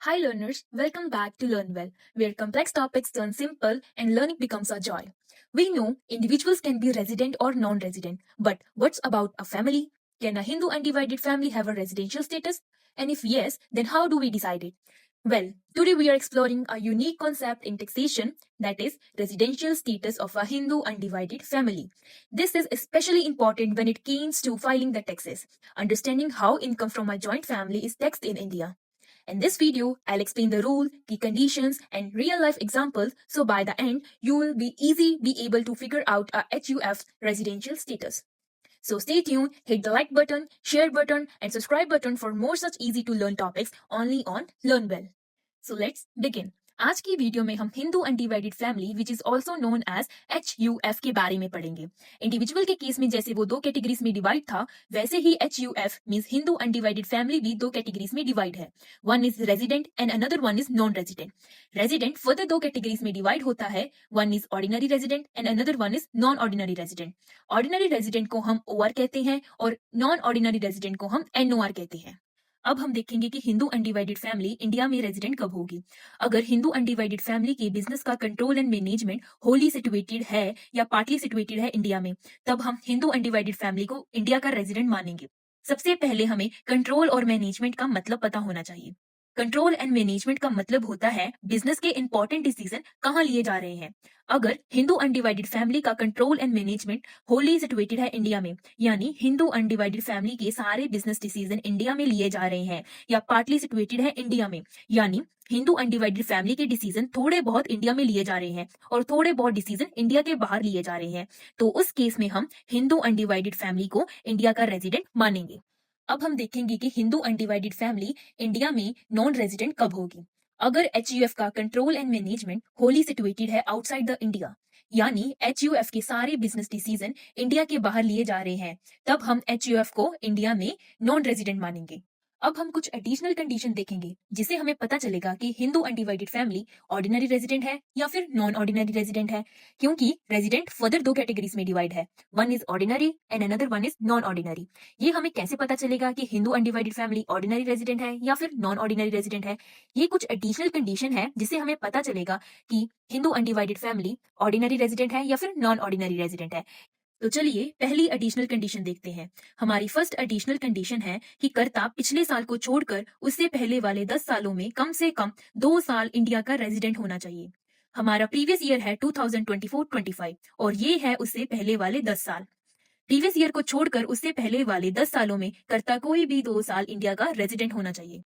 Hi learners, welcome back to Learn Well, where complex topics turn simple and learning becomes a joy. We know individuals can be resident or non-resident, but what's about a family? Can a Hindu undivided family have a residential status? And if yes, then how do we decide it? Well, today we are exploring a unique concept in taxation, that is residential status of a Hindu undivided family. This is especially important when it comes to filing the taxes, understanding how income from a joint family is taxed in India. In this video, I'll explain the rule, key conditions, and real life examples so by the end, you will be able to figure out a HUF residential status. So stay tuned, hit the like button, share button, and subscribe button for more such easy to learn topics only on Learn Well. So let's begin. आज की video में हम Hindu undivided family which is also known as HUF के बारे में पढ़ेंगे। Individual के case में जैसे वो दो कैटेगरीज में डिवाइड था, वैसे ही HUF means Hindu undivided family भी दो कैटेगरीज में डिवाइड है। One is resident and another one is non resident. Resident further दो कैटेगरीज में डिवाइड होता है, one is ordinary resident and another one is non ordinary resident. Ordinary resident को हम OR कहते हैं और नॉन ऑर्डिनरी रेजिडेंट को हम NOR कहते हैं। अब हम देखेंगे कि हिंदू अनडिवाइडेड फैमिली इंडिया में रेजिडेंट कब होगी। अगर हिंदू अनडिवाइडेड फैमिली के बिजनेस का control and management Holi situated है या पार्टली सिचुएटेड है इंडिया में, तब हम हिंदू अनडिवाइडेड फैमिली को इंडिया का रेजिडेंट मानेंगे। सबसे पहले हमें कंट्रोल और मैनेजमेंट का मतलब पता होना चाहिए। कंट्रोल एंड मैनेजमेंट का मतलब होता है बिजनेस के इंपॉर्टेंट डिसीजन कहाँ लिए जा रहे हैं। अगर हिंदू अनडिवाइडेड फैमिली का control and management Holi situated है इंडिया में, यानी हिंदू अनडिवाइडेड फैमिली के सारे बिजनेस डिसीजन इंडिया में लिए जा रहे हैं, या पार्टली सिचुएटेड है इंडिया में, यानी हिंदू अनडिवाइडेड फैमिली के डिसीजन थोड़े बहुत इंडिया में लिए जा रहे हैं और थोड़े बहुत डिसीजन इंडिया के बाहर लिए जा रहे हैं, तो उस केस में हम हिंदू अनडिवाइडेड फैमिली को इंडिया का रेजिडेंट मानेंगे। अब हम देखेंगे कि हिंदू अनडिवाइडेड फैमिली इंडिया में नॉन रेजिडेंट कब होगी। अगर HUF का control and management Holi situated है आउटसाइड द इंडिया, यानी HUF के सारे बिजनेस डिसीजन इंडिया के बाहर लिए जा रहे हैं, तब हम HUF को इंडिया में नॉन रेजिडेंट मानेंगे। अब हम कुछ एडिशनल कंडीशन देखेंगे जिससे हमें पता चलेगा कि Hindu undivided family ordinary resident है या फिर नॉन ऑर्डिनरी रेजिडेंट है, क्योंकि रेजिडेंट फर्दर दो कैटेगरीज में डिवाइड है, one is ordinary and another one is non ordinary. ये हमें कैसे पता चलेगा कि Hindu undivided family ordinary resident है या फिर नॉन ऑर्डिनरी रेजिडेंट है? ये कुछ एडिशनल कंडीशन है जिससे हमें पता चलेगा कि Hindu undivided family ordinary resident है या फिर नॉन ऑर्डिनरी रेजिडेंट है। तो चलिए पहली एडिशनल कंडीशन देखते हैं। हमारी फर्स्ट एडिशनल कंडीशन है कि कर्ता पिछले साल को छोड़कर उससे पहले वाले 10 सालों में कम से कम 2 साल इंडिया का रेजिडेंट होना चाहिए। हमारा प्रीवियस ईयर है 2024-25 और ये है उससे पहले वाले 10 साल। प्रीवियस ईयर को छोड़कर उससे पहले वाले 10 सालों में कर्ता कोई भी 2 साल इंडिया का रेजिडेंट होना चाहिए।